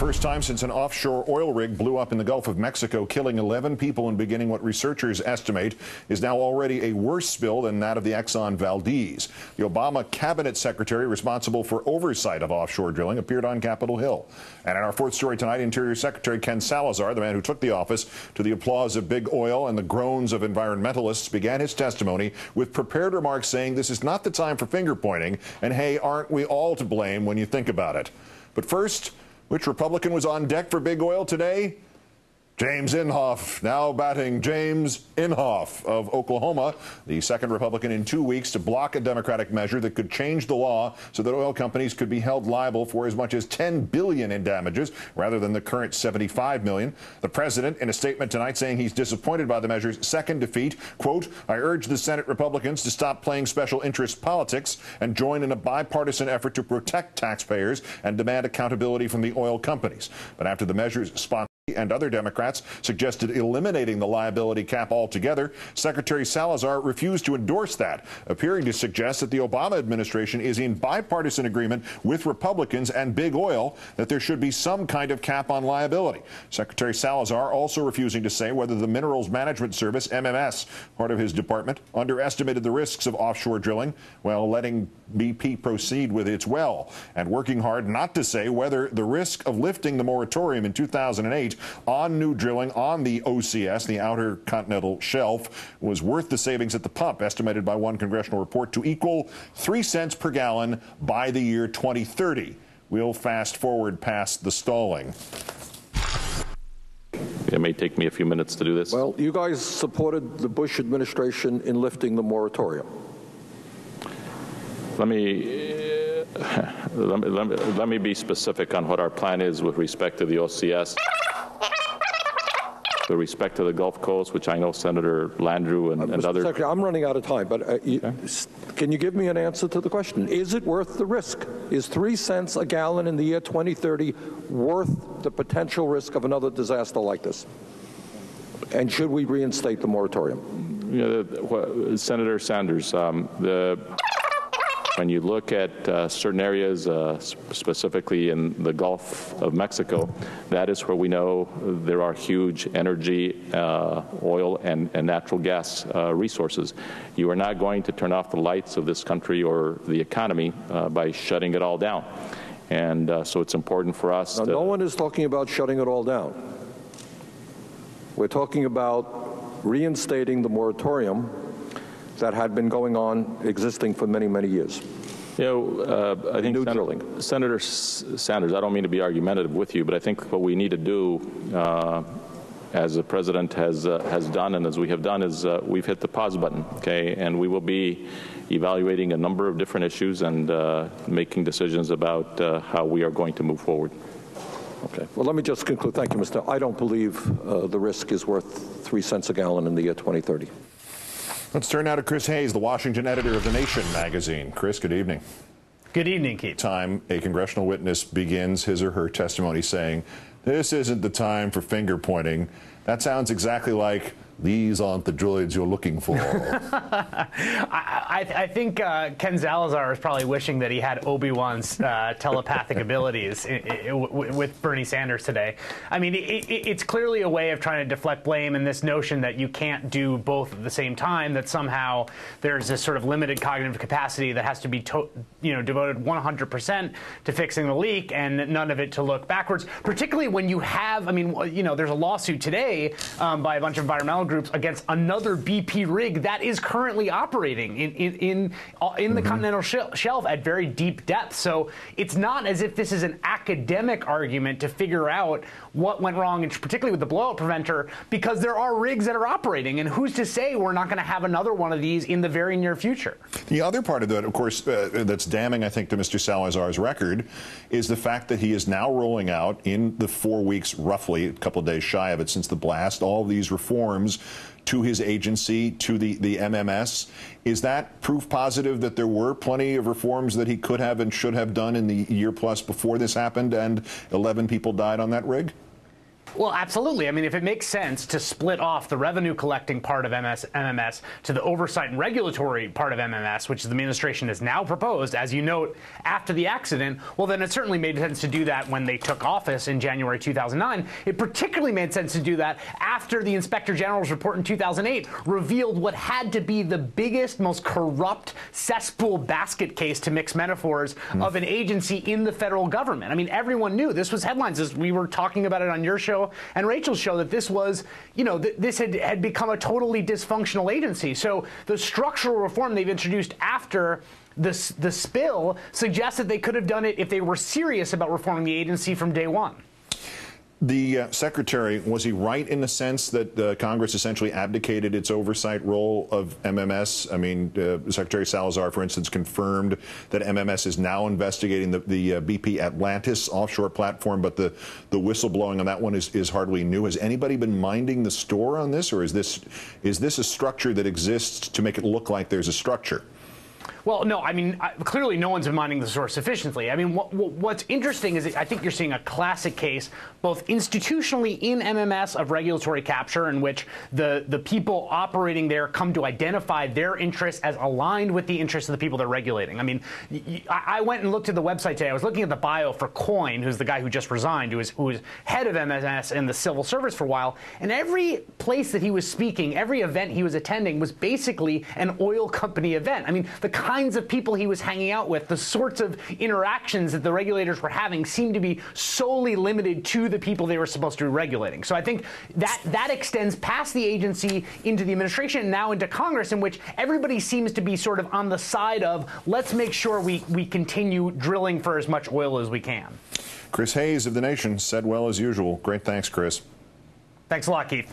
first time since an offshore oil rig blew up in the Gulf of Mexico, killing 11 people and beginning what researchers estimate is now already a worse spill than that of the Exxon Valdez. The Obama cabinet secretary responsible for oversight of offshore drilling appeared on Capitol Hill. And in our fourth story tonight, Interior Secretary Ken Salazar, the man who took the office to the applause of big oil and the groans of environmentalists, began his testimony with prepared remarks saying this is not the time for finger pointing, and hey, aren't we all to blame when you think about it? But first, which Republican was on deck for big oil today? James Inhofe, now batting James Inhofe of Oklahoma, the second Republican in 2 weeks to block a Democratic measure that could change the law so that oil companies could be held liable for as much as $10 billion in damages rather than the current $75 million. The president, in a statement tonight, saying he's disappointed by the measure's second defeat, quote, "I urge the Senate Republicans to stop playing special interest politics and join in a bipartisan effort to protect taxpayers and demand accountability from the oil companies." But after the measure's sponsor and other Democrats suggested eliminating the liability cap altogether, Secretary Salazar refused to endorse that, appearing to suggest that the Obama administration is in bipartisan agreement with Republicans and big oil that there should be some kind of cap on liability. Secretary Salazar also refusing to say whether the Minerals Management Service, MMS, part of his department, underestimated the risks of offshore drilling while letting BP proceed with its well, and working hard not to say whether the risk of lifting the moratorium in 2008 on new drilling on the OCS, the Outer Continental Shelf, was worth the savings at the pump, estimated by one congressional report to equal 3 cents per gallon by the year 2030. We'll fast forward past the stalling. It may take me a few minutes to do this. Well, you guys supported the Bush administration in lifting the moratorium. Let me be specific on what our plan is with respect to the OCS. With respect to the Gulf Coast, which I know Senator Landrieu and others. Secretary, I'm running out of time, but can you give me an answer to the question? Is it worth the risk? Is 3 cents a gallon in the year 2030 worth the potential risk of another disaster like this? And should we reinstate the moratorium? You know, Senator Sanders, when you look at certain areas, specifically in the Gulf of Mexico, that is where we know there are huge energy, oil, and natural gas resources. You are not going to turn off the lights of this country or the economy by shutting it all down. And so it's important for us now, no one is talking about shutting it all down. We're talking about reinstating the moratorium that had been going on, existing for many, many years. You know, I think Senator Sanders, I don't mean to be argumentative with you, but I think what we need to do, as the President has done and as we have done, is we've hit the pause button, okay? And we will be evaluating a number of different issues and making decisions about how we are going to move forward. Okay. Well, let me just conclude. Thank you, Mr. I don't believe the risk is worth 3 cents a gallon in the year 2030. Let's turn now to Chris Hayes, the Washington editor of The Nation magazine. Chris, good evening. Good evening, Keith. Time a congressional witness begins his or her testimony saying, "This isn't the time for finger pointing." That sounds exactly like, "These aren't the droids you're looking for." I think Ken Salazar is probably wishing that he had Obi-Wan's telepathic abilities with Bernie Sanders today. I mean, it's clearly a way of trying to deflect blame, and this notion that you can't do both at the same time, that somehow there's this sort of limited cognitive capacity that has to be devoted 100% to fixing the leak and none of it to look backwards, particularly when you have, I mean, there's a lawsuit today by a bunch of environmental groups against another BP rig that is currently operating in the continental shelf at very deep depths. So it's not as if this is an academic argument to figure out what went wrong, and particularly with the blowout preventer, because there are rigs that are operating, and who's to say we're not going to have another one of these in the very near future? The other part of that, of course, that's damning, I think, to Mr. Salazar's record is the fact that he is now rolling out in the 4 weeks, roughly, a couple of days shy of it since the blast, all these reforms to his agency, to the MMS. Is that proof positive that there were plenty of reforms that he could have and should have done in the year plus before this happened and 11 people died on that rig? Well, absolutely. I mean, if it makes sense to split off the revenue collecting part of MMS to the oversight and regulatory part of MMS, which the administration has now proposed, as you note, after the accident, well, then it certainly made sense to do that when they took office in January 2009. It particularly made sense to do that after the Inspector General's report in 2008 revealed what had to be the biggest, most corrupt cesspool basket case, to mix metaphors, of an agency in the federal government. I mean, everyone knew. This was headlines as we were talking about it on your show and Rachel's show, that this was, you know, this had become a totally dysfunctional agency. So the structural reform they've introduced after the spill suggests that they could have done it if they were serious about reforming the agency from day one. The secretary, was he right in the sense that Congress essentially abdicated its oversight role of MMS? I mean, Secretary Salazar, for instance, confirmed that MMS is now investigating the BP Atlantis offshore platform, but the whistleblowing on that one is hardly new. Has anybody been minding the store on this, or is this a structure that exists to make it look like there's a structure? Well, no, I mean, clearly no one's been minding the source sufficiently. I mean, what's interesting is I think you're seeing a classic case, both institutionally in MMS, of regulatory capture, in which the people operating there come to identify their interests as aligned with the interests of the people they're regulating. I mean, I went and looked at the website today. I was looking at the bio for Coyne, who's the guy who just resigned, who was head of MMS in the civil service for a while, and every place that he was speaking, every event he was attending was basically an oil company event. I mean, the kinds of people he was hanging out with, the sorts of interactions that the regulators were having seemed to be solely limited to the people they were supposed to be regulating. So I think that extends past the agency into the administration and now into Congress, in which everybody seems to be sort of on the side of, let's make sure we continue drilling for as much oil as we can. Chris Hayes of The Nation said well as usual. Great thanks, Chris. Thanks a lot, Keith.